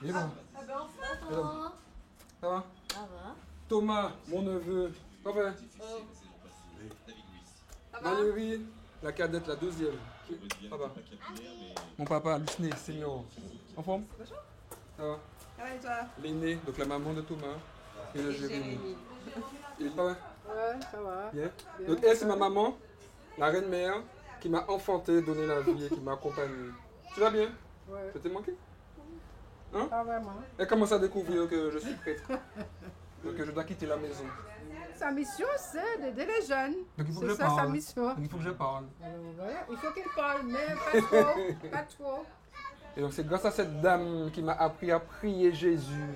Il est bon. Ah ben enfin. Il est bon. Ça va? Ça va. Thomas, mon neveu. Ça va? Valérie, la cadette, la deuxième. Ça va? Mon papa, Lucné, senior. En forme? Ça va? Ça va et toi? L'aîné, donc la maman de Thomas. Et le Jérémy. Et ça va? Ouais, ça va. Bien. Donc elle, c'est ma maman, la reine-mère, qui m'a enfanté, donné la vie et qui m'a accompagné. Tu vas bien? Ouais. Ça t'est manqué? Hein? Pas vraiment. Elle commence à découvrir que je suis prêtre. Donc je dois quitter la maison. Sa mission, c'est d'aider les jeunes. Donc il faut que je C'est ça sa parle. mission. Donc il faut que je parle. Alors, voilà, il faut qu'il parle, mais pas trop. Pas trop. Et donc c'est grâce à cette dame qui m'a appris à prier Jésus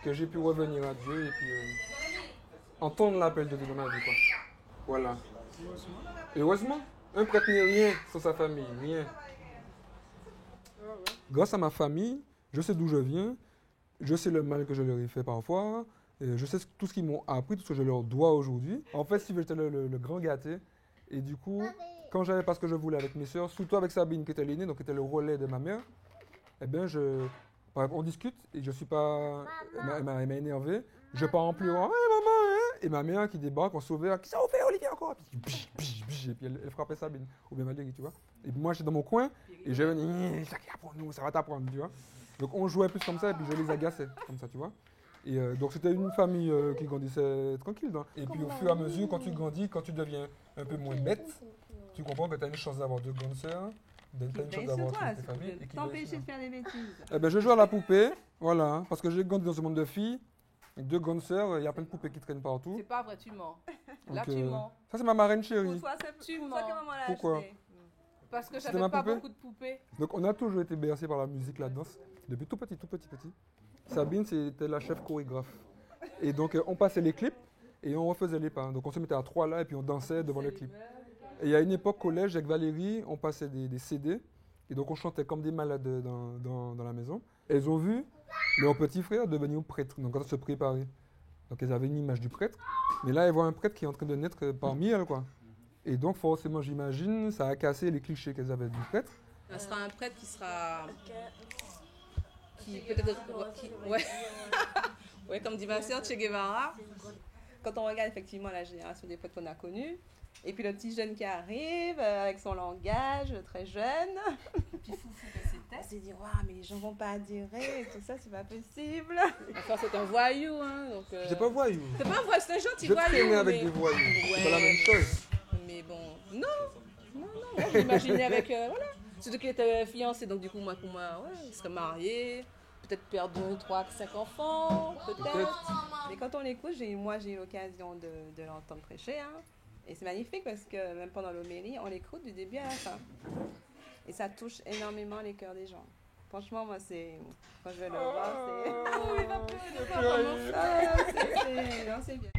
que j'ai pu revenir à Dieu et puis entendre l'appel de Dieu dans ma vie, quoi. Voilà. Et heureusement, un prêtre n'est rien sans sa famille, rien. Grâce à ma famille, je sais d'où je viens, je sais le mal que je leur ai fait parfois, et je sais tout ce qu'ils m'ont appris, tout ce que je leur dois aujourd'hui. En fait, si j'étais le grand gâté, et du coup, quand j'avais pas ce que je voulais avec mes soeurs, surtout avec Sabine qui était l'aînée, donc qui était le relais de ma mère, eh bien, par exemple, on discute et je suis pas, elle m'a énervé, je pars en pleurant, hey, maman, hein? Et ma mère qui débarque en sauveur, qui ça fait Olivier encore? Puis, et puis elle frappait Sabine, ou bien Valérie, tu vois. Et moi, j'étais dans mon coin et je venais, ça qui apprend nous, ça va t'apprendre, tu vois. Donc on jouait plus comme ça et puis je les agaçais, comme ça, tu vois. Et donc c'était une famille qui grandissait tranquille. Donc. Et puis au fur et à mesure, quand tu grandis, quand tu deviens un peu moins bête, tu comprends que tu as une chance d'avoir deux grandes sœurs, tu as une chance d'avoir toute ta famille. Et qui t'empêcher de faire des bêtises. Eh ben, je joue à la poupée, voilà, parce que j'ai grandi dans ce monde de filles, avec deux grandes sœurs, il y a plein de poupées qui traînent partout. C'est pas vrai, tu mens. Là, Donc, tu mens. ça c'est ma marraine chérie. Pour toi, c'est Tu pour mens. toi que maman l'a Pourquoi? acheté. Parce que C'était j'avais ma pas poupée beaucoup de poupées. Donc on a toujours été bercés par la musique, la danse, depuis tout petit, tout petit, petit. Sabine, c'était la chef chorégraphe. Et donc on passait les clips et on refaisait les pas. Donc on se mettait à trois là et puis on dansait devant les clips. Et il y a une époque collège avec Valérie, on passait des CD et donc on chantait comme des malades dans la maison. Elles ont vu leur petit frère devenir prêtre, donc quand elles se préparaient. Donc elles avaient une image du prêtre, mais là elles voient un prêtre qui est en train de naître parmi elles, quoi. Et donc forcément j'imagine, ça a cassé les clichés qu'elles avaient du prêtre. Ce sera un prêtre qui sera... Qui peut-être... Ouais. Ouais, comme dit ma sœur Che Guevara. Quand on regarde effectivement la génération des prêtres qu'on a connus, et puis le petit jeune qui arrive avec son langage très jeune. Puis foufou que c'était. On s'est dit, waouh, mais les gens vont pas adhérer, et tout ça, c'est pas possible. Enfin, c'est un voyou, hein. Donc, J'étais pas voyou. c'est pas un voyou, c'est un gentil Je voyou. traînais avec mais... des voyous. C'est Ouais. pas la même chose. Mais bon, non, moi j'imaginais avec, voilà. Surtout qu'il était fiancé, donc du coup, moi, pour moi, ouais, il serait marié, peut-être père 2, 3, 5 enfants, peut-être. Mais quand on l'écoute, moi j'ai eu l'occasion de l'entendre prêcher, hein. Et c'est magnifique parce que même pendant l'homélie, on l'écoute du début à la fin. Et ça touche énormément les cœurs des gens. Franchement, moi, quand je vais le voir, c'est... Oh, il va pleurer. Non, c'est bien.